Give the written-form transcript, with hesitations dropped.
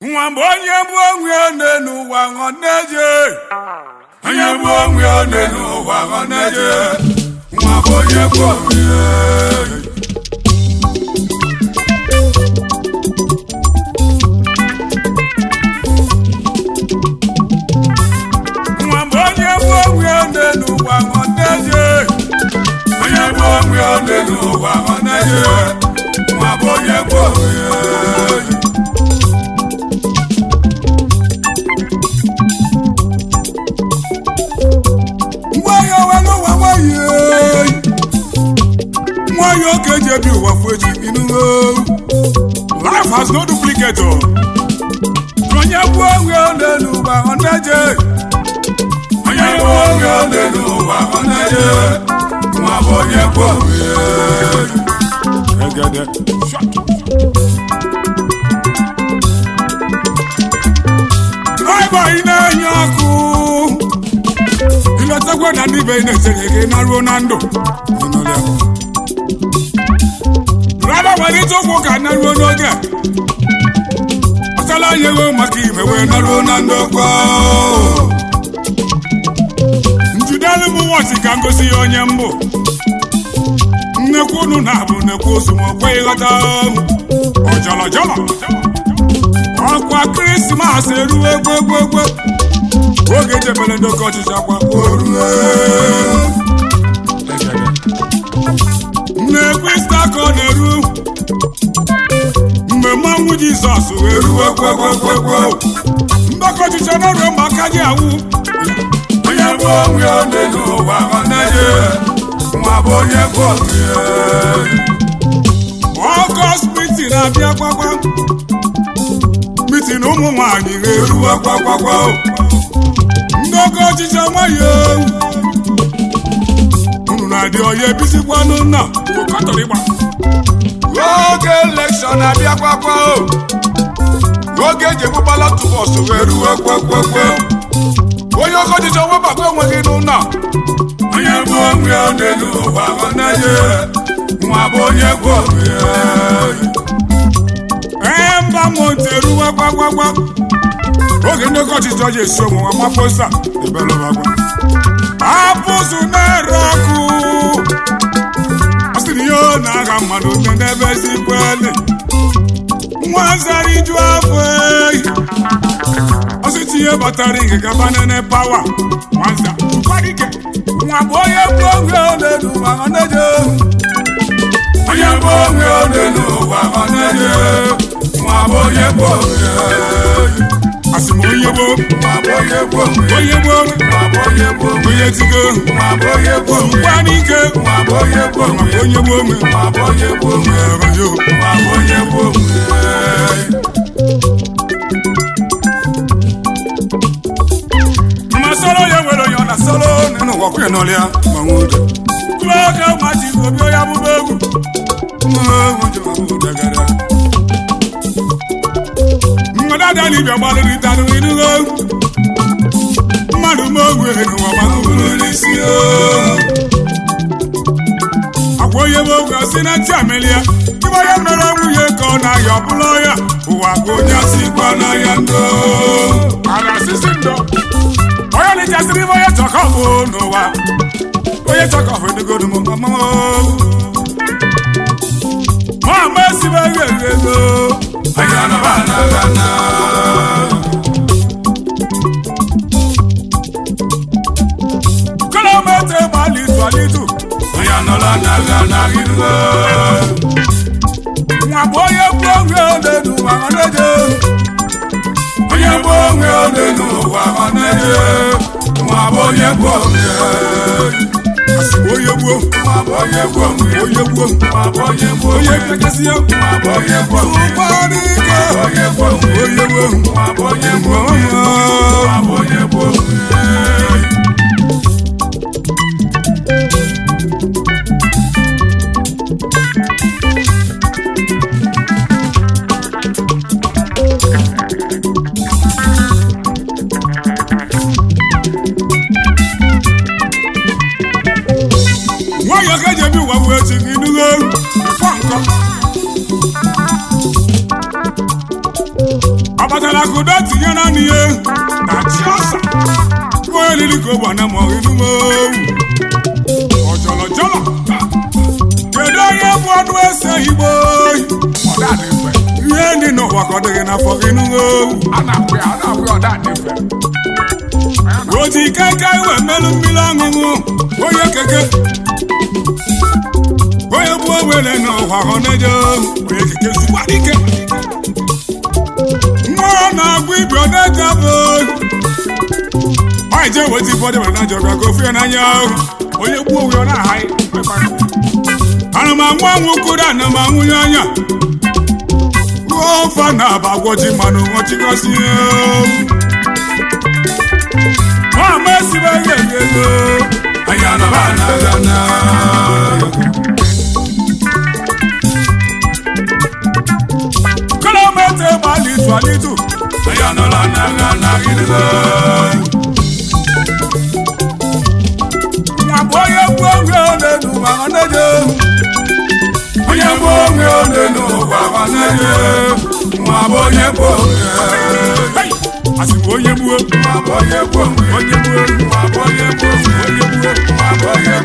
nwa mgbe onye bụ onwe n'ụwa ọ na-eje onye bụ onwe n'ụwa ọ na-eje nwa bụ onye bụ onwe nwa mgbe onye bụ onwe n'ụwa ọ na-eje onye bụ onwe n'ụwa ọ na-eje nwa bụ onye bụ onwe life has no duplicate. Onye bụ onwe n'ụwa ọ na-eje onye bụ onwe n'ụwa ọ na-eje nwa bụ onye bụ onwe egede driver ị na-enye ọkụ iletakwa na ndị be ị na-esenye gị na ruo na ndụ driver nwere ite ụkwụ ka na ruo n'oge ọtala anyị ego maka ime wee na ruo na ndokwa njidelu m nwọchi ka ngosi ya onye mbụ nnekwu unu na-abụ nnekwu ozu ma okwe ịghọta ọjọlọjọlọ ọkwa krismas eruo egwegwegwe oge jebere ndoke ọchịchị akwa orue nnekwu ista ka ọ na-eru mgbe mmanwụ Jizọs wee ruo kwekwekwekwe ndọkọ ọchịchị n'ọrụ maka gị awụ onye bụ onwe n'ụwa ọ na-eje nwa bụ onye bụ onwe Ọgọst mitin na-abịa kwakwa mitin ụmụ nwaanyị ga-eruo kwakwakwa ndọkọ ọchịchị nwayọ unu na-adị onye bisikwanụ nna ụkọtọrịgba oge elekshọn abịakwakwa oge eji egbubala tụbọsụ wee ruo kwekwe onye ọkọchịchị webata onwe gị n'ụlọ onye bụ onwe n'ụwa ọ na-eje nwa bụ onye bụ onwe mba monte ruo kwakwakwa oge ndị ọkọchịchị ọji esi onwe nwa maposa ebelụbakwa apụsụ na-ere ọkụ ihe ọ na-agha mmadụ n'ebe ezikwele nwa zara iju afọ ọsịtụ ihe batara ike gaba nene pawa nwanza ụkwadike nwa bụ onye bụ onwe n'ụwa ọ na-eje onye bụ onwe n'ụwa ọ na-eje nwa bụ onye bụ onwe asị m onye bụ onye bụ onye bụ onye tigo ụkwa n'ike onye bụ onwe onye bụ onwe ma solo ya nwere onye ọ na solo n'ụwa kwụnye n'ọlịa gbanwude kloke maji obi onye abụba egwu mmadụ adịghị ibia gbalịrịtanụ inugo mmadụ ma ogwe n'ụwa gbagoro n'isi agwa onye bụ ogwe si na ntị amelia ịgba ya mere nwunye ka ọ na-aya ọbụla ya ụwa ka onye sikwa n'anya ndo ala sisi ndo onye na-echasịrị ibe onye chọkọ bụ n'ụwa onye chọkọ bụ edogodu m mama esibe ego anyị anọba na kilomita gbalitu onye anọla na nwa bụ onye bụ onwe n'ụwa ọ na-eje onye bụ onwe n'ụwa ọ na-eje nwa bụ onye bụ onwe onye gbuo onye gbuo onye kekasị ya onye gbuo onye gbuo nwayọ ka eji ebi ụwa bụ echi gị nugo nkọ abatala kudo tinye na niye na chiosa ko elili ko gba na mo inu mo ojolo jolo kedo ye bu ọdún ese igbo oda de fe ye ni no wa ko de na fo inu o ana pe oda de fe oti kai we melu milangu oye keke oye bu wele no wa honejo oye keke suwadike na gwi brother jabo ai je woti body na joga go fi na nya oye gbu owe na hai ana ma nwa nwukura na ma nwu anya o fa na ba gwoji manu won ti ko si o ma si ba yego ayana bana gana Alitu ayana la na gidego na boye bonge ole nu wanaje oye bonge ole nu wanaje ma boye bonge asiboye buo ma boye bonge ma boye bonge ma boye